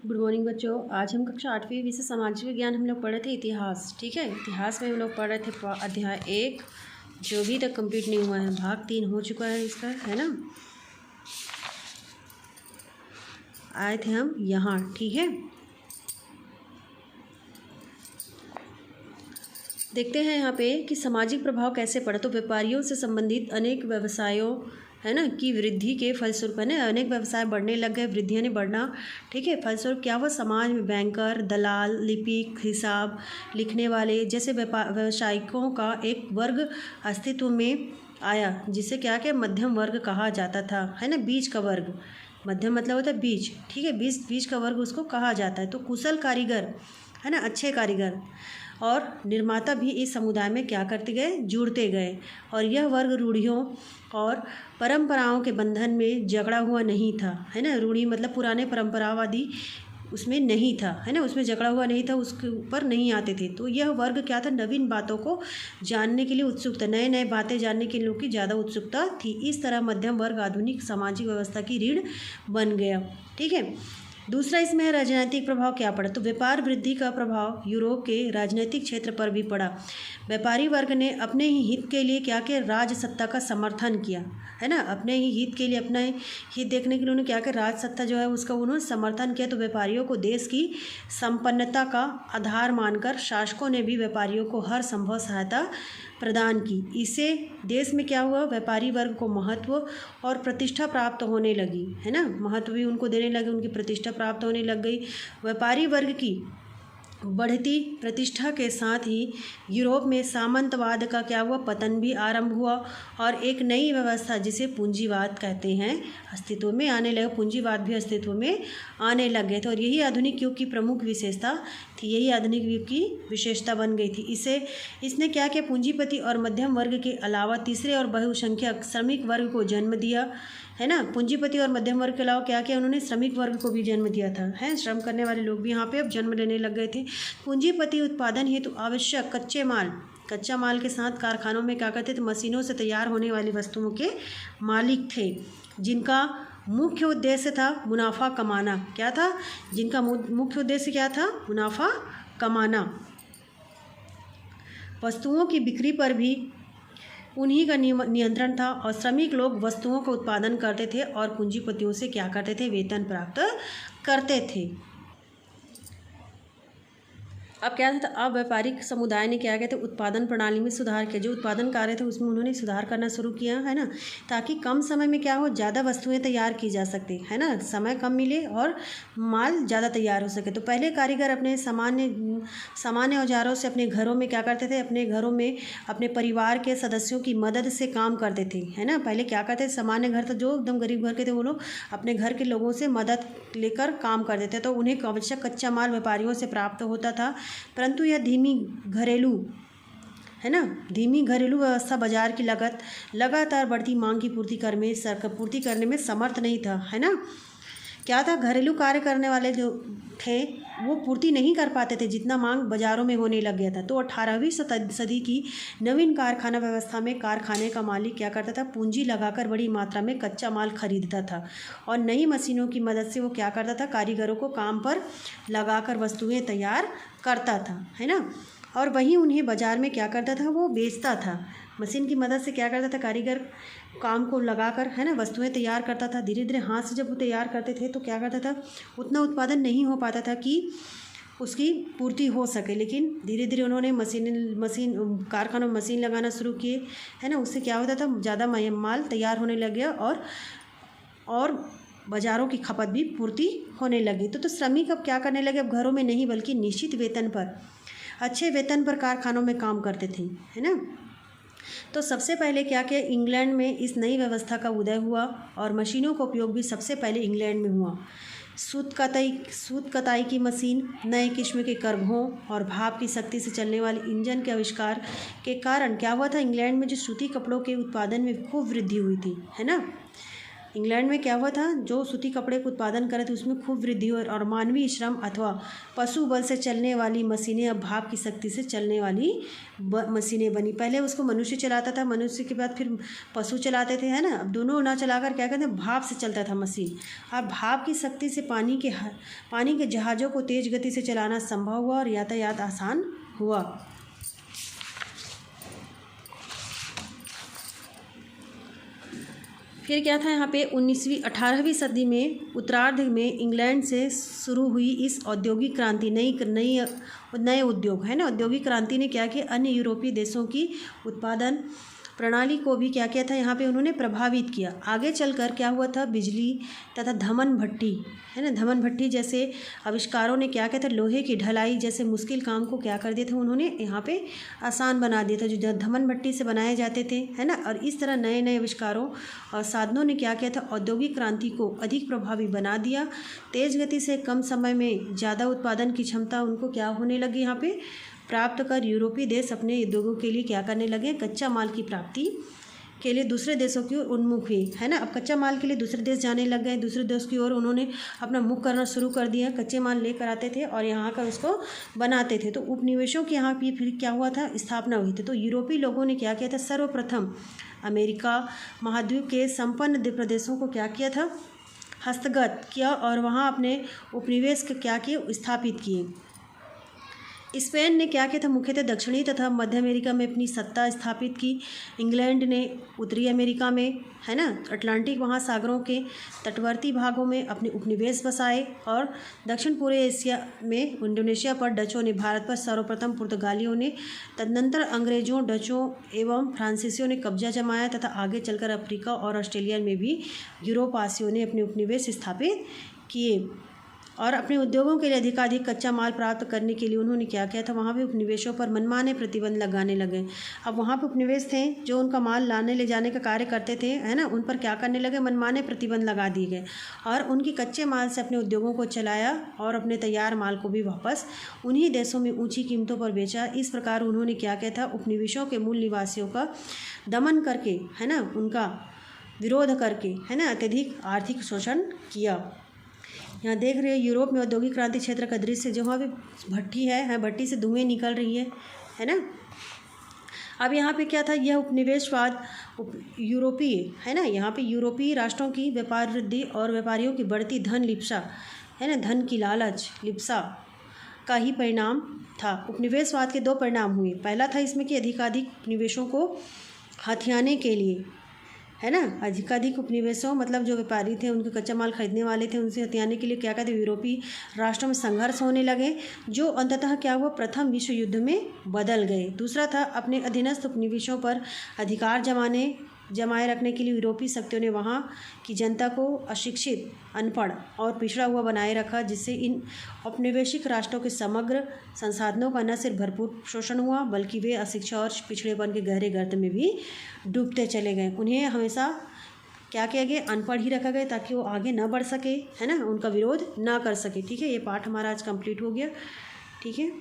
Good morning बच्चों। आज हम कक्षा 8वीं विषय सामाजिक विज्ञान हम लोग पढ़ रहे थे इतिहास। ठीक है, इतिहास में हम लोग पढ़ रहे थे अध्याय 1 जो अभी तक कंप्लीट नहीं हुआ है। भाग 3 हो चुका है इसका, है ना। आए थे हम यहाँ, ठीक है। देखते हैं यहाँ पे कि सामाजिक प्रभाव कैसे पड़ा। तो व्यापारियों से संबंधित अनेक व्यवसायों, है ना, की वृद्धि के फलस्वरूप, है ना, अनेक व्यवसाय बढ़ने लग गए, वृद्धियाँ ने बढ़ना। ठीक है, फलस्वरूप क्या हुआ, समाज में बैंकर, दलाल, लिपिक, हिसाब लिखने वाले जैसे व्यवसायिकों का एक वर्ग अस्तित्व में आया, जिसे क्या क्या मध्यम वर्ग कहा जाता था, है ना। बीच का वर्ग, मध्यम मतलब होता है बीच, ठीक है, बीच का वर्ग उसको कहा जाता है। तो कुशल कारीगर, है ना, अच्छे कारीगर और निर्माता भी इस समुदाय में क्या करते गए, जुड़ते गए। और यह वर्ग रूढ़ियों और परंपराओं के बंधन में जकड़ा हुआ नहीं था, है ना। रूढ़ी मतलब पुराने परंपरावादी उसमें नहीं था, है ना, उसमें जकड़ा हुआ नहीं था, उसके ऊपर नहीं आते थे। तो यह वर्ग क्या था, नवीन बातों को जानने के लिए उत्सुक था, नए नए बातें जानने के लोग की ज़्यादा उत्सुकता थी। इस तरह मध्यम वर्ग आधुनिक सामाजिक व्यवस्था की रीढ़ बन गया। ठीक है, दूसरा इसमें है राजनीतिक प्रभाव क्या पड़ा। तो व्यापार वृद्धि का प्रभाव यूरोप के राजनीतिक क्षेत्र पर भी पड़ा। व्यापारी वर्ग ने अपने ही हित के लिए क्या किया, राज सत्ता का समर्थन किया, है ना। अपने ही हित के लिए, अपना हित देखने के लिए उन्होंने क्या किया, राज सत्ता जो है उसका उन्होंने समर्थन किया। तो व्यापारियों को देश की संपन्नता का आधार मानकर शासकों ने भी व्यापारियों को हर संभव सहायता प्रदान की। इससे देश में क्या हुआ, व्यापारी वर्ग को महत्व और प्रतिष्ठा प्राप्त होने लगी, है ना। महत्व भी उनको देने लगे, उनकी प्रतिष्ठा प्राप्त होने लग गई। व्यापारी वर्ग की बढ़ती प्रतिष्ठा के साथ ही यूरोप में सामंतवाद का क्या हुआ, पतन भी आरंभ हुआ और एक नई व्यवस्था जिसे पूंजीवाद कहते हैं अस्तित्व में आने लगा। पूंजीवाद भी अस्तित्व में आने लग गए थे और यही आधुनिक युग की प्रमुख विशेषता थी, यही आधुनिक युग की विशेषता बन गई थी। इसने क्या किया, पूंजीपति और मध्यम वर्ग के अलावा तीसरे और बहुसंख्यक श्रमिक वर्ग को जन्म दिया, है ना। पूंजीपति और मध्यम वर्ग के अलावा क्या किया उन्होंने, श्रमिक वर्ग को भी जन्म दिया था, है। श्रम करने वाले लोग भी यहाँ पे अब जन्म लेने लग गए थे। पूंजीपति उत्पादन हेतु आवश्यक कच्चा माल के साथ कारखानों में क्या करते थे, मशीनों से तैयार होने वाली वस्तुओं के मालिक थे, जिनका मुख्य उद्देश्य था मुनाफा कमाना। क्या था, जिनका मुख्य उद्देश्य क्या था, मुनाफा कमाना। वस्तुओं की बिक्री पर भी उन्हीं का नियंत्रण था और श्रमिक लोग वस्तुओं का उत्पादन करते थे और पूंजीपतियों से क्या करते थे, वेतन प्राप्त करते थे। अब क्या था, अब व्यापारिक समुदाय ने क्या किया था, उत्पादन प्रणाली में सुधार किया। जो उत्पादन कार्य थे उसमें उन्होंने सुधार करना शुरू किया, है ना, ताकि कम समय में क्या हो, ज़्यादा वस्तुएं तैयार की जा सकती, है ना, समय कम मिले और माल ज़्यादा तैयार हो सके। तो पहले कारीगर अपने सामान्य औजारों से अपने घरों में क्या करते थे, अपने घरों में अपने परिवार के सदस्यों की मदद से काम करते थे, है ना। पहले क्या करते थे, सामान्य घर था, जो एकदम गरीब घर के थे वो लोग अपने घर के लोगों से मदद लेकर काम करते थे। तो उन्हें आवश्यक कच्चा माल व्यापारियों से प्राप्त होता था, परंतु यह धीमी घरेलू व्यवस्था बाजार की लगातार बढ़ती मांग की पूर्ति करने में समर्थ नहीं था, है ना। क्या था, घरेलू कार्य करने वाले जो थे वो पूर्ति नहीं कर पाते थे, जितना मांग बाजारों में होने लग गया था। तो 18वीं सदी की नवीन कारखाना व्यवस्था में कारखाने का मालिक क्या करता था, पूंजी लगाकर बड़ी मात्रा में कच्चा माल खरीदता था और नई मशीनों की मदद से वो क्या करता था, कारीगरों को काम पर लगाकर वस्तुएं तैयार करता था, है ना। और वहीं उन्हें बाजार में क्या करता था, वो बेचता था। मशीन की मदद से क्या करता था, कारीगर काम को लगाकर, है ना, वस्तुएं तैयार करता था। धीरे धीरे हाथ से जब वो तैयार करते थे तो क्या करता था, उतना उत्पादन नहीं हो पाता था कि उसकी पूर्ति हो सके। लेकिन धीरे धीरे उन्होंने कारखानों में मशीन लगाना शुरू किए, है ना। उससे क्या होता था, ज़्यादा माल तैयार होने लग गया और बाज़ारों की खपत भी पूर्ति होने लगी। तो श्रमिक अब क्या करने लगे, अब घरों में नहीं बल्कि निश्चित वेतन पर, अच्छे वेतन पर कारखानों में काम करते थे, है ना। तो सबसे पहले क्या किया, इंग्लैंड में इस नई व्यवस्था का उदय हुआ और मशीनों का उपयोग भी सबसे पहले इंग्लैंड में हुआ। सूत कताई की मशीन, नए किस्म के करघों और भाप की शक्ति से चलने वाले इंजन के आविष्कार के कारण क्या हुआ था, इंग्लैंड में जो सूती कपड़ों के उत्पादन में खूब वृद्धि हुई थी, है ना। इंग्लैंड में क्या हुआ था, जो सूती कपड़े का उत्पादन करे थे उसमें खूब वृद्धि हुई और मानवीय श्रम अथवा पशु बल से चलने वाली मशीनें अब भाप की शक्ति से चलने वाली मशीनें बनी। पहले उसको मनुष्य चलाता था, मनुष्य के बाद फिर पशु चलाते थे, है ना। अब दोनों ना चलाकर क्या कहते हैं, भाप से चलता था मशीन। और भाप की शक्ति से पानी के जहाज़ों को तेज़ गति से चलाना संभव हुआ और यातायात आसान हुआ। फिर क्या था यहाँ पे 18वीं सदी में उत्तरार्ध में इंग्लैंड से शुरू हुई इस औद्योगिक क्रांति, नए उद्योग, है ना। औद्योगिक क्रांति ने क्या किया, अन्य यूरोपीय देशों की उत्पादन प्रणाली को भी क्या किया था, यहाँ पे उन्होंने प्रभावित किया। आगे चलकर क्या हुआ था, बिजली तथा धमन भट्टी, है ना, धमन भट्टी जैसे आविष्कारों ने क्या किया था, लोहे की ढलाई जैसे मुश्किल काम को क्या कर दिए थे, उन्होंने यहाँ पे आसान बना दिया था, जो धमन भट्टी से बनाए जाते थे, है ना। और इस तरह नए नए आविष्कारों और साधनों ने क्या किया था, औद्योगिक क्रांति को अधिक प्रभावी बना दिया। तेज़ गति से कम समय में ज़्यादा उत्पादन की क्षमता उनको क्या होने लगी यहाँ पे प्राप्त कर यूरोपीय देश अपने उद्योगों के लिए क्या करने लगे, कच्चा माल की प्राप्ति के लिए दूसरे देशों की ओर उन्मुख हुई, है ना। अब कच्चा माल के लिए दूसरे देश जाने लग गए, दूसरे देश की ओर उन्होंने अपना मुख करना शुरू कर दिया। कच्चे माल लेकर आते थे और यहाँ कर उसको बनाते थे। तो उपनिवेशों की यहाँ की फिर क्या हुआ था, स्थापना हुई थी। तो यूरोपीय लोगों ने क्या किया था, सर्वप्रथम अमेरिका महाद्वीप के संपन्न प्रदेशों को क्या किया था, हस्तगत किया और वहाँ अपने उपनिवेश के क्या किए, स्थापित किए। स्पेन ने क्या किया था, मुख्यतः दक्षिणी तथा मध्य अमेरिका में अपनी सत्ता स्थापित की। इंग्लैंड ने उत्तरी अमेरिका में, है ना, अटलांटिक महासागरों के तटवर्ती भागों में अपने उपनिवेश बसाए और दक्षिण पूर्व एशिया में इंडोनेशिया पर डचों ने, भारत पर सर्वप्रथम पुर्तगालियों ने, तदनंतर अंग्रेजों, डचों एवं फ्रांसीसियों ने कब्जा जमाया तथा आगे चलकर अफ्रीका और ऑस्ट्रेलिया में भी यूरोपवासियों ने अपने उपनिवेश स्थापित किए। और अपने उद्योगों के लिए अधिकाधिक कच्चा माल प्राप्त करने के लिए उन्होंने क्या किया था, वहाँ भी उपनिवेशों पर मनमाने प्रतिबंध लगाने लगे। अब वहाँ पे उपनिवेश थे जो उनका माल लाने ले जाने का कार्य करते थे, है ना, उन पर क्या करने लगे, मनमाने प्रतिबंध लगा दिए गए और उनकी कच्चे माल से अपने उद्योगों को चलाया और अपने तैयार माल को भी वापस उन्हीं देशों में ऊँची कीमतों पर बेचा। इस प्रकार उन्होंने क्या किया था, उपनिवेशों के मूल निवासियों का दमन करके, है ना, उनका विरोध करके, है ना, अत्यधिक आर्थिक शोषण किया। यहाँ देख रहे हैं यूरोप में औद्योगिक क्रांति क्षेत्र का दृश्य, जहाँ भी भट्टी है, भट्टी से धुएं निकल रही है ना। अब यहाँ पे क्या था, यह उपनिवेशवाद यूरोपीय, है ना, यहाँ पे यूरोपीय राष्ट्रों की व्यापार वृद्धि और व्यापारियों की बढ़ती धन लिप्सा, है ना, धन की लालच लिप्सा का ही परिणाम था। उपनिवेशवाद के दो परिणाम हुए। पहला था इसमें कि अधिकाधिक उपनिवेशों को हथियाने के लिए, है ना, अधिकाधिक उपनिवेशों मतलब जो व्यापारी थे, उनके कच्चा माल खरीदने वाले थे, उनसे हथियाने के लिए क्या कहते हैं, यूरोपीय राष्ट्रों में संघर्ष होने लगे, जो अंततः क्या हुआ, प्रथम विश्व युद्ध में बदल गए। दूसरा था अपने अधीनस्थ उपनिवेशों पर अधिकार जमाए रखने के लिए यूरोपीय शक्तियों ने वहाँ की जनता को अशिक्षित, अनपढ़ और पिछड़ा हुआ बनाए रखा, जिससे इन औपनिवेशिक राष्ट्रों के समग्र संसाधनों का न सिर्फ भरपूर शोषण हुआ बल्कि वे अशिक्षा और पिछड़ेपन के गहरे गर्त में भी डूबते चले गए। उन्हें हमेशा क्या किया गया, अनपढ़ ही रखा गया ताकि वो आगे ना बढ़ सके, है ना, उनका विरोध ना कर सके। ठीक है, ये पाठ हमारा आज कंप्लीट हो गया। ठीक है।